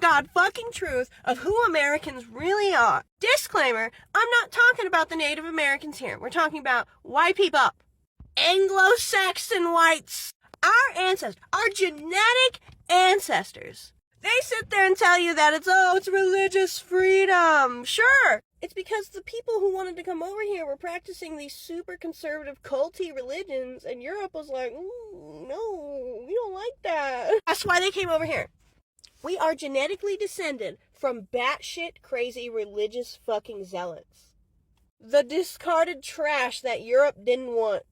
honest-to-God fucking truth of who Americans really are. Disclaimer, I'm not talking about the Native Americans here. We're talking about white people. Anglo-Saxon whites. Our ancestors, our genetic ancestors. They sit there and tell you that it's religious freedom. Sure. It's because the people who wanted to come over here were practicing these super conservative culty religions, and Europe was like, no, we don't like that. That's why they came over here. We are genetically descended from batshit crazy religious fucking zealots. The discarded trash that Europe didn't want.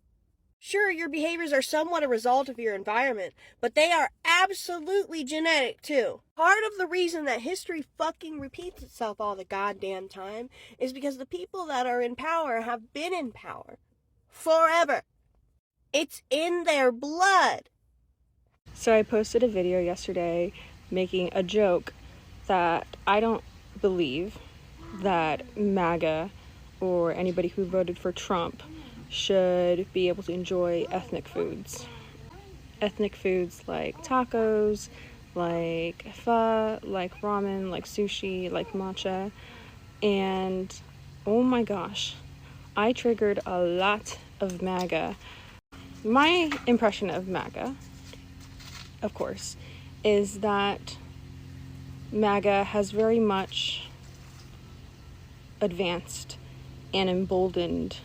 Sure, your behaviors are somewhat a result of your environment, but they are absolutely genetic, too. Part of the reason that history fucking repeats itself all the goddamn time is because the people that are in power have been in power forever. It's in their blood. So I posted a video yesterday making a joke that I don't believe that Maga or anybody who voted for Trump should be able to enjoy ethnic foods. Ethnic foods like tacos, like pho, like ramen, like sushi, like matcha. And oh my gosh, I triggered a lot of MAGA. My impression of MAGA, of course, is that MAGA has very much advanced and emboldened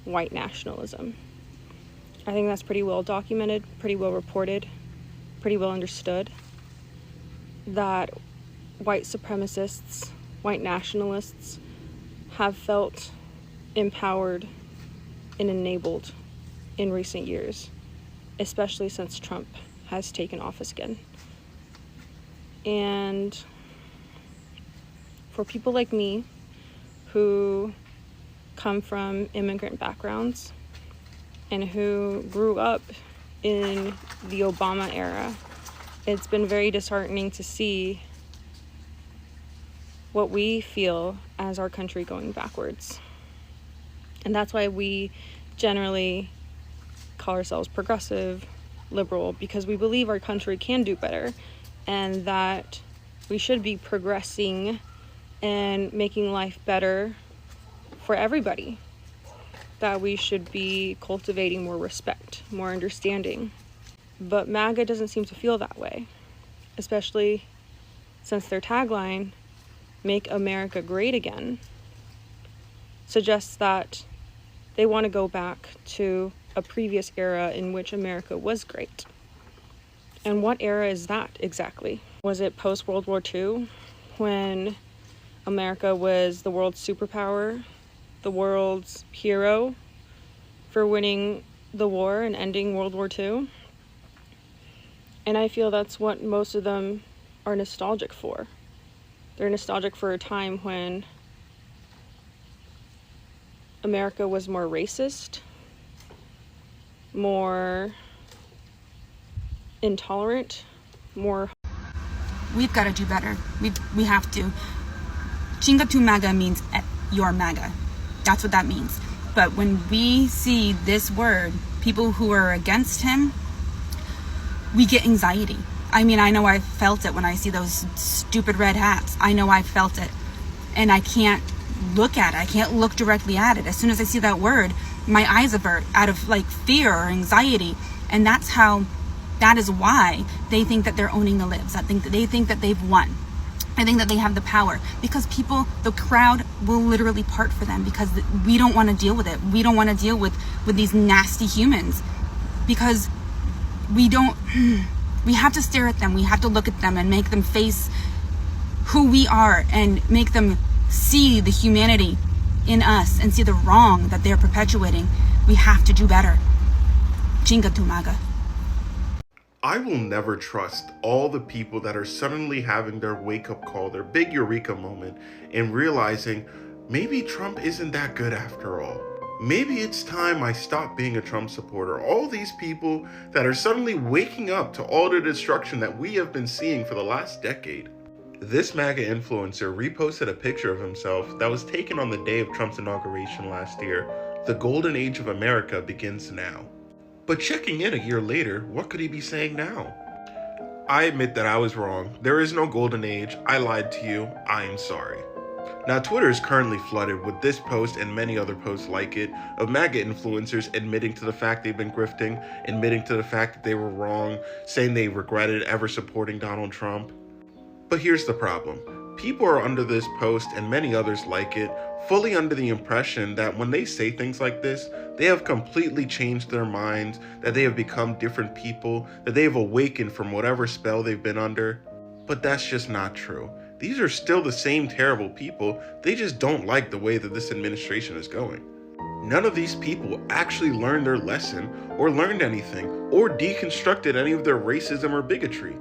white nationalism. I think that's pretty well documented, pretty well reported, pretty well understood, that white supremacists, white nationalists have felt empowered and enabled in recent years, especially since Trump has taken office again. And for people like me who come from immigrant backgrounds and who grew up in the Obama era, it's been very disheartening to see what we feel as our country going backwards. And that's why we generally call ourselves progressive, liberal, because we believe our country can do better and that we should be progressing and making life better for everybody, that we should be cultivating more respect, more understanding. But MAGA doesn't seem to feel that way, especially since their tagline, "Make America Great Again," suggests that they want to go back to a previous era in which America was great. And what era is that exactly? Was it post-World War II, when America was the world's superpower, the world's hero for winning the war and ending World War II? And I feel that's what most of them are nostalgic for. They're nostalgic for a time when America was more racist, more intolerant, more... We've got to do better. We have to. Chinga tu MAGA means you're MAGA. That's what that means. But when we see this word, people who are against him, we get anxiety. I mean, I know I've felt it when I see those stupid red hats. I know I've felt it. And I can't look at it. I can't look directly at it. As soon as I see that word, my eyes avert out of like fear or anxiety. And that is why they think that they're owning the libs. They think that they've won. I think that they have the power because the crowd will literally part for them because we don't want to deal with it. We don't want to deal with these nasty humans because we have to stare at them. We have to look at them and make them face who we are and make them see the humanity in us and see the wrong that they're perpetuating. We have to do better. Chinga tu MAGA. I will never trust all the people that are suddenly having their wake-up call, their big eureka moment, and realizing maybe Trump isn't that good after all. Maybe it's time I stop being a Trump supporter. All these people that are suddenly waking up to all the destruction that we have been seeing for the last decade. This MAGA influencer reposted a picture of himself that was taken on the day of Trump's inauguration last year. The golden age of America begins now. But checking in a year later, what could he be saying now? I admit that I was wrong. There is no golden age. I lied to you. I am sorry. Now, Twitter is currently flooded with this post and many other posts like it of MAGA influencers admitting to the fact they've been grifting, admitting to the fact that they were wrong, saying they regretted ever supporting Donald Trump. But here's the problem. People are under this post and many others like it, fully under the impression that when they say things like this, they have completely changed their minds, that they have become different people, that they have awakened from whatever spell they've been under. But that's just not true. These are still the same terrible people, they just don't like the way that this administration is going. None of these people actually learned their lesson, or learned anything, or deconstructed any of their racism or bigotry.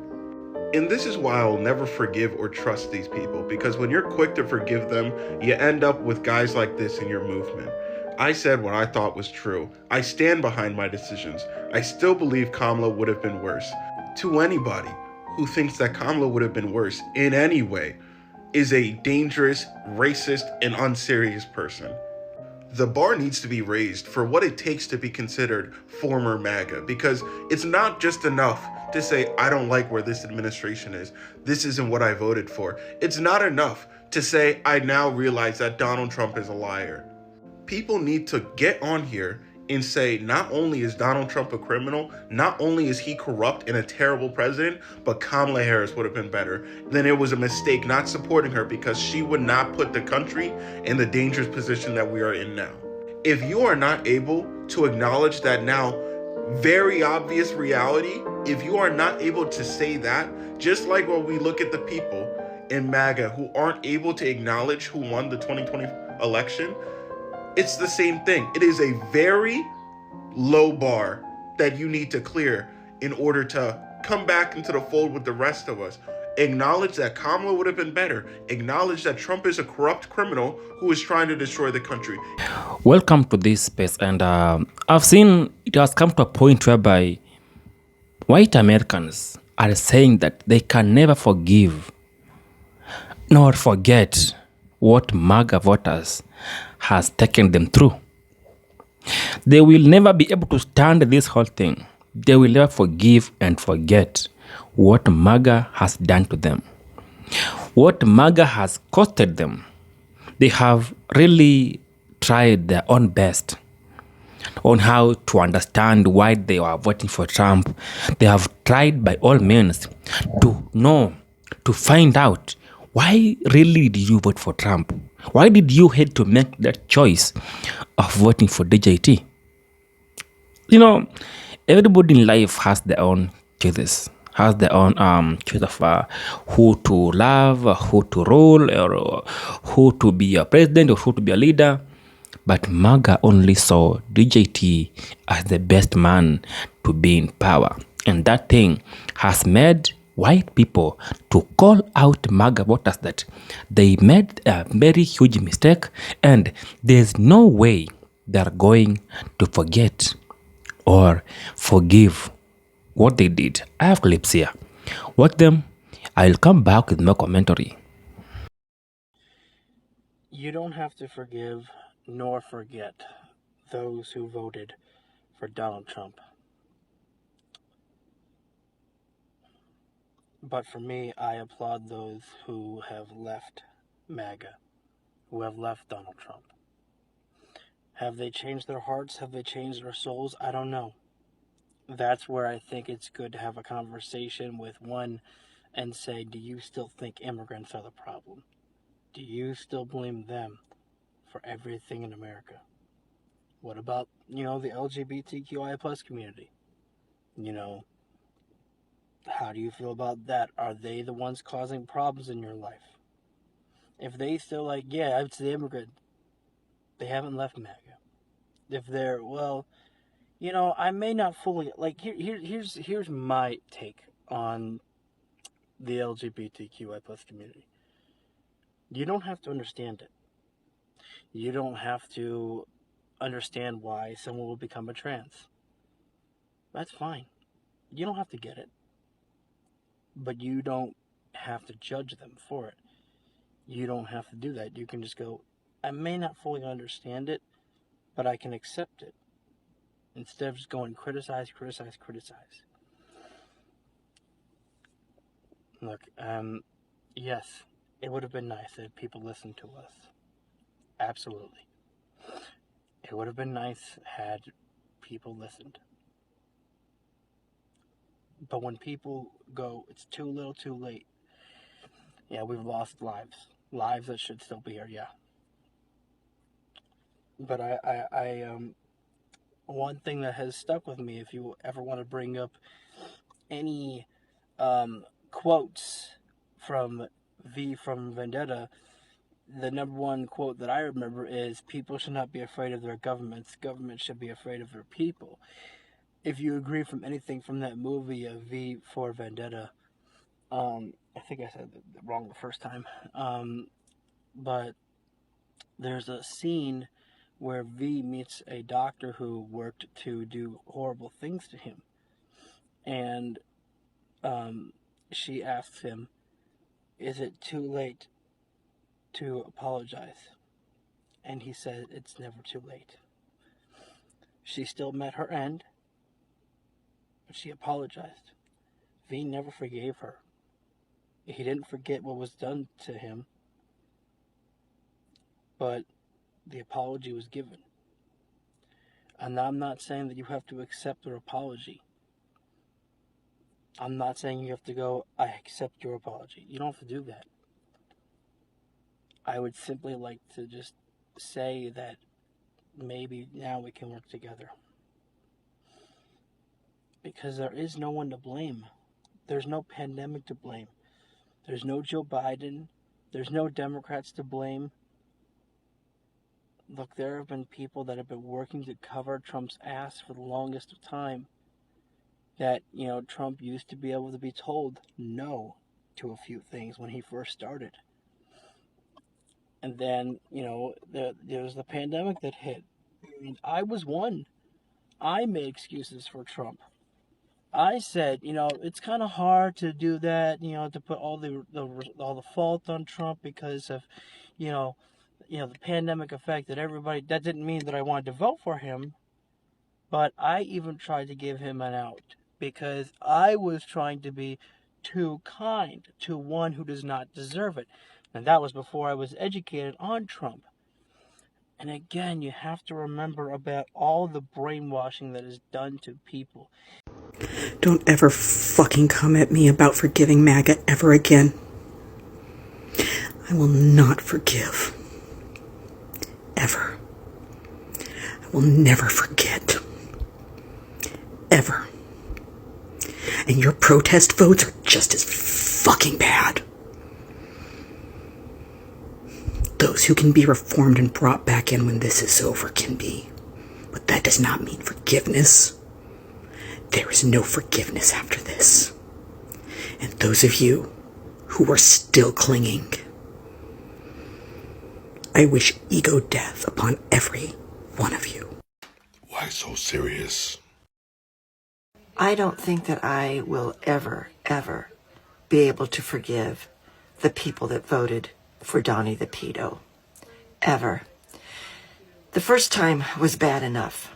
And this is why I'll never forgive or trust these people, because when you're quick to forgive them, you end up with guys like this in your movement. I said what I thought was true. I stand behind my decisions. I still believe Kamala would have been worse. To anybody who thinks that Kamala would have been worse in any way is a dangerous, racist, and unserious person. The bar needs to be raised for what it takes to be considered former MAGA, because it's not just enough to say, I don't like where this administration is. This isn't what I voted for. It's not enough to say, I now realize that Donald Trump is a liar. People need to get on here and say, not only is Donald Trump a criminal, not only is he corrupt and a terrible president, but Kamala Harris would have been better. Then it was a mistake not supporting her because she would not put the country in the dangerous position that we are in now. If you are not able to acknowledge that now very obvious reality, if you are not able to say that, just like when we look at the people in MAGA who aren't able to acknowledge who won the 2020 election, it's the same thing. It is a very low bar that you need to clear in order to come back into the fold with the rest of us. Acknowledge that Kamala would have been better. Acknowledge that Trump is a corrupt criminal who is trying to destroy the country. Welcome to this space, and I've seen it has come to a point whereby white Americans are saying that they can never forgive nor forget what MAGA voters has taken them through. They will never be able to stand this whole thing. They will never forgive and forget what MAGA has done to them, what MAGA has costed them. They have really tried their own best on how to understand why they were voting for Trump. They have tried by all means to know, to find out, why really did you vote for Trump? Why did you had to make that choice of voting for DJT? You know, everybody in life has their own choices, has their own choice of who to love, who to rule, or who to be a president, or who to be a leader. But MAGA only saw DJT as the best man to be in power. And that thing has made white people to call out MAGA voters that they made a very huge mistake, and there's no way they're going to forget or forgive what they did. I have clips here. Watch them. I'll come back with more commentary. You don't have to forgive nor forget those who voted for Donald Trump. But for me, I applaud those who have left MAGA, who have left Donald Trump. Have they changed their hearts? Have they changed their souls? I don't know. That's where I think it's good to have a conversation with one and say, do you still think immigrants are the problem? Do you still blame them for everything in America? What about, the LGBTQI plus community? How do you feel about that? Are they the ones causing problems in your life? If they still it's the immigrant, they haven't left MAGA. If they're, I may not fully, here's my take on the LGBTQI plus community. You don't have to understand it. You don't have to understand why someone will become a trans. That's fine. You don't have to get it. But you don't have to judge them for it. You don't have to do that. You can just go, I may not fully understand it, but I can accept it. Instead of just going criticize. Look, yes, it would have been nice if people listened to us. Absolutely. It would have been nice had people listened. But when people go, it's too little too late. Yeah, we've lost lives. Lives that should still be here, yeah. But one thing that has stuck with me, if you ever want to bring up any quotes from V from Vendetta, the number one quote that I remember is, people should not be afraid of their governments. Governments should be afraid of their people. If you agree from anything from that movie, V for Vendetta, I think I said it wrong the first time, but there's a scene where V meets a doctor who worked to do horrible things to him. And she asks him, is it too late to apologize? And he said, it's never too late. She still met her end, but she apologized. V never forgave her. He didn't forget what was done to him, but the apology was given. And I'm not saying that you have to accept their apology. I'm not saying you have to go, I accept your apology. You don't have to do that. I would simply like to just say that maybe now we can work together. Because there is no one to blame. There's no pandemic to blame. There's no Joe Biden. There's no Democrats to blame. Look, there have been people that have been working to cover Trump's ass for the longest of time. That, Trump used to be able to be told no to a few things when he first started. And then, there was the pandemic that hit. And I was one. I made excuses for Trump. I said, it's kind of hard to do that, to put all the fault on Trump because of, the pandemic affected everybody. That didn't mean that I wanted to vote for him, but I even tried to give him an out because I was trying to be too kind to one who does not deserve it. And that was before I was educated on Trump. And again, you have to remember about all the brainwashing that is done to people. Don't ever fucking come at me about forgiving MAGA ever again. I will not forgive. Ever. I will never forget. Ever. And your protest votes are just as fucking bad. Those who can be reformed and brought back in when this is over can be. But that does not mean forgiveness. There is no forgiveness after this. And those of you who are still clinging, I wish ego death upon every one of you. Why so serious? I don't think that I will ever be able to forgive the people that voted for Donnie the pedo. Ever. The first time was bad enough.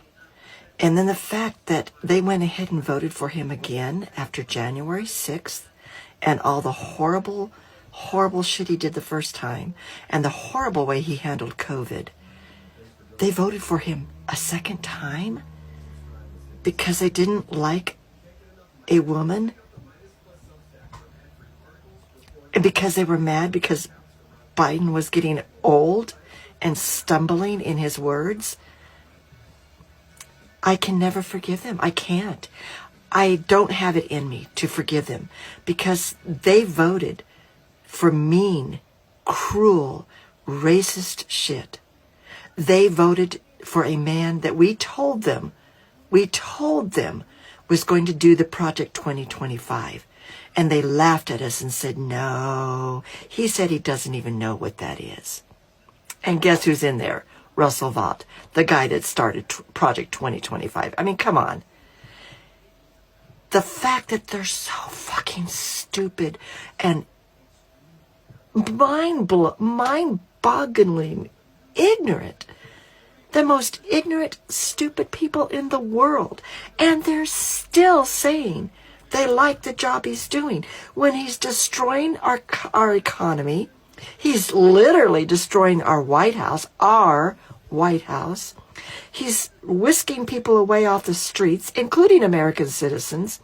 And then the fact that they went ahead and voted for him again after January 6th and all the horrible shit he did the first time and the horrible way he handled COVID. They voted for him a second time because they didn't like a woman and because they were mad because Biden was getting old and stumbling in his words. I can never forgive them. I can't. I don't have it in me to forgive them because they voted for mean, cruel, racist shit. They voted for a man that we told them was going to do the Project 2025. And they laughed at us and said, no, he said he doesn't even know what that is. And guess who's in there? Russell Vought, the guy that started Project 2025. I mean, come on. The fact that they're so fucking stupid and mind-boggling ignorant. The most ignorant, stupid people in the world. And they're still saying They like the job he's doing. When he's destroying our economy, he's literally destroying our White House, He's whisking people away off the streets, including American citizens.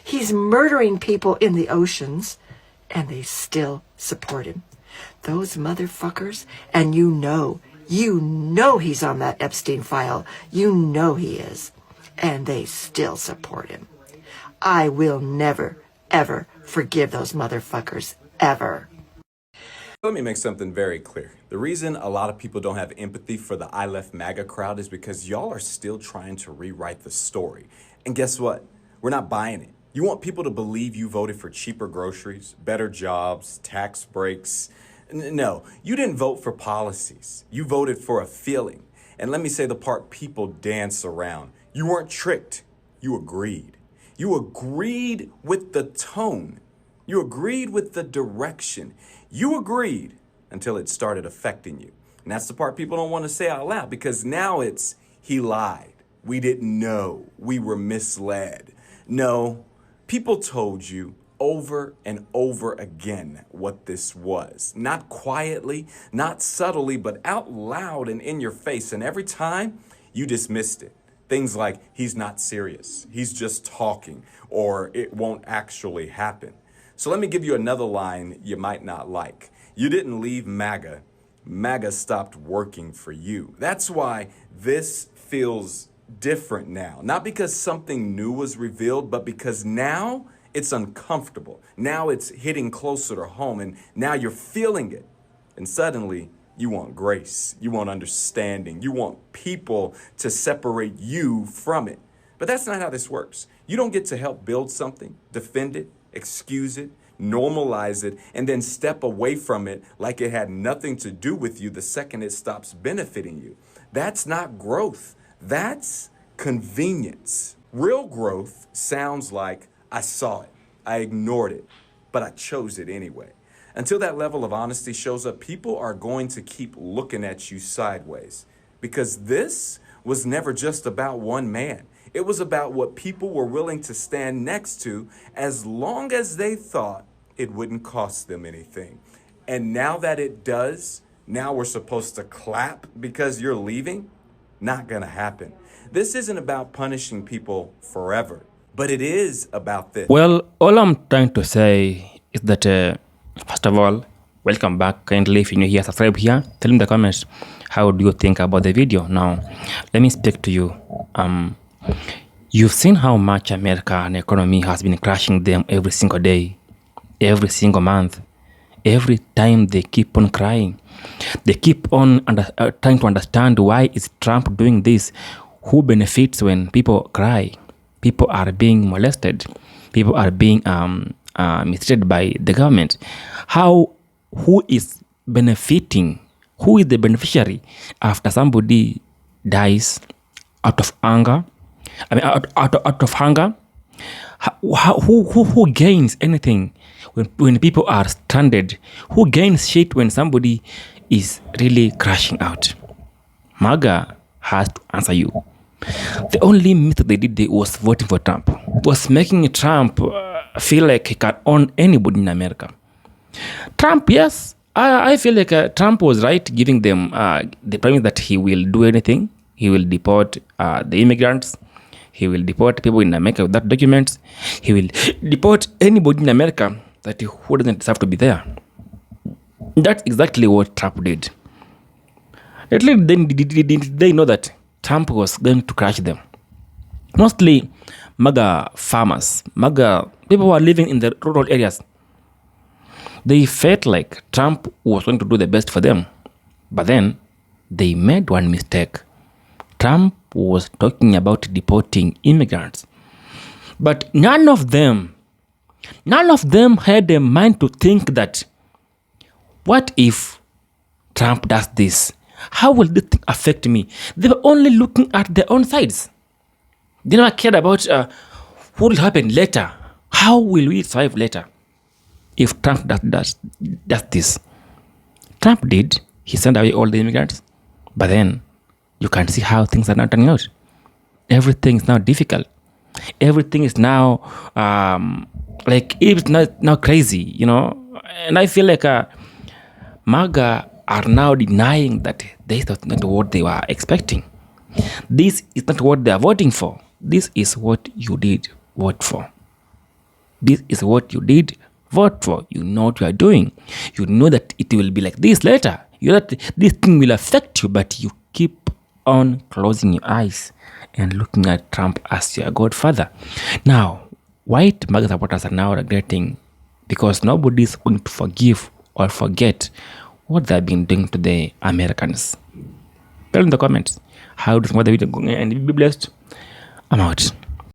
He's murdering people in the oceans, and they still support him. Those motherfuckers, and you know he's on that Epstein file. You know he is. And they still support him. I will never, ever forgive those motherfuckers, ever. Let me make something very clear. The reason a lot of people don't have empathy for the I Left MAGA crowd is because y'all are still trying to rewrite the story. And guess what? We're not buying it. You want people to believe you voted for cheaper groceries, better jobs, tax breaks. No, you didn't vote for policies. You voted for a feeling. And let me say the part people dance around. You weren't tricked. You agreed. You agreed with the tone. You agreed with the direction. You agreed until it started affecting you. And that's the part people don't want to say out loud, because now it's, he lied. We didn't know. We were misled. No, people told you over and over again what this was. Not quietly, not subtly, but out loud and in your face. And every time you dismissed it. Things like, he's not serious, he's just talking, or it won't actually happen. So let me give you another line you might not like. You didn't leave MAGA. MAGA stopped working for you. That's why this feels different now. Not because something new was revealed, but because now it's uncomfortable. Now it's hitting closer to home, and now you're feeling it. And suddenly, you want grace, you want understanding, you want people to separate you from it. But that's not how this works. You don't get to help build something, defend it, excuse it, normalize it, and then step away from it like it had nothing to do with you the second it stops benefiting you. That's not growth. That's convenience. Real growth sounds like, I saw it, I ignored it, but I chose it anyway. Until that level of honesty shows up, people are going to keep looking at you sideways, because this was never just about one man. It was about what people were willing to stand next to as long as they thought it wouldn't cost them anything. And now that it does, now we're supposed to clap because you're leaving? Not gonna happen. This isn't about punishing people forever, but it is about this. Well, all I'm trying to say is that, first of all, welcome back. Kindly, if you're new here, subscribe here. Tell me in the comments, how do you think about the video? Now, let me speak to you. You've seen how much American economy has been crashing them every single day, every single month. Every time they keep on crying. They keep on trying to understand, why is Trump doing this? Who benefits when people cry? People are being molested. People are being mistreated by the government. Who is benefiting? Who is the beneficiary after somebody dies out of anger? Out of hunger? Who gains anything when people are stranded? Who gains shit when somebody is really crashing out? Maga has to answer you. The only myth they did was voting for Trump, was making Trump feel like he can own anybody in America. Trump, yes, I feel like Trump was right, giving them the promise that he will do anything. He will deport the immigrants. He will deport people in America without documents. He will deport anybody in America that who doesn't deserve to be there. That's exactly what Trump did. At least then they know that Trump was going to crush them. Mostly Maga farmers, Maga people who are living in the rural areas. They felt like Trump was going to do the best for them. But then they made one mistake. Trump was talking about deporting immigrants. But none of them had a mind to think that, what if Trump does this? How will this affect me? They were only looking at their own sides. They never cared about what will happen later. How will we survive later if Trump does this? Trump did. He sent away all the immigrants. But then you can see how things are not turning out. Everything is now difficult. Everything is now like it's not now crazy, you know. And I feel like MAGA are now denying that this is not what they were expecting. This is not what they are voting for. This is what you did vote for. This is what you did vote for. You know what you are doing. You know that it will be like this later. You know that this thing will affect you, but you keep on closing your eyes and looking at Trump as your godfather. Now, white MAGA supporters are now regretting because nobody is going to forgive or forget what they've been doing to the Americans. Tell in the comments how to support the video and be blessed. I'm out.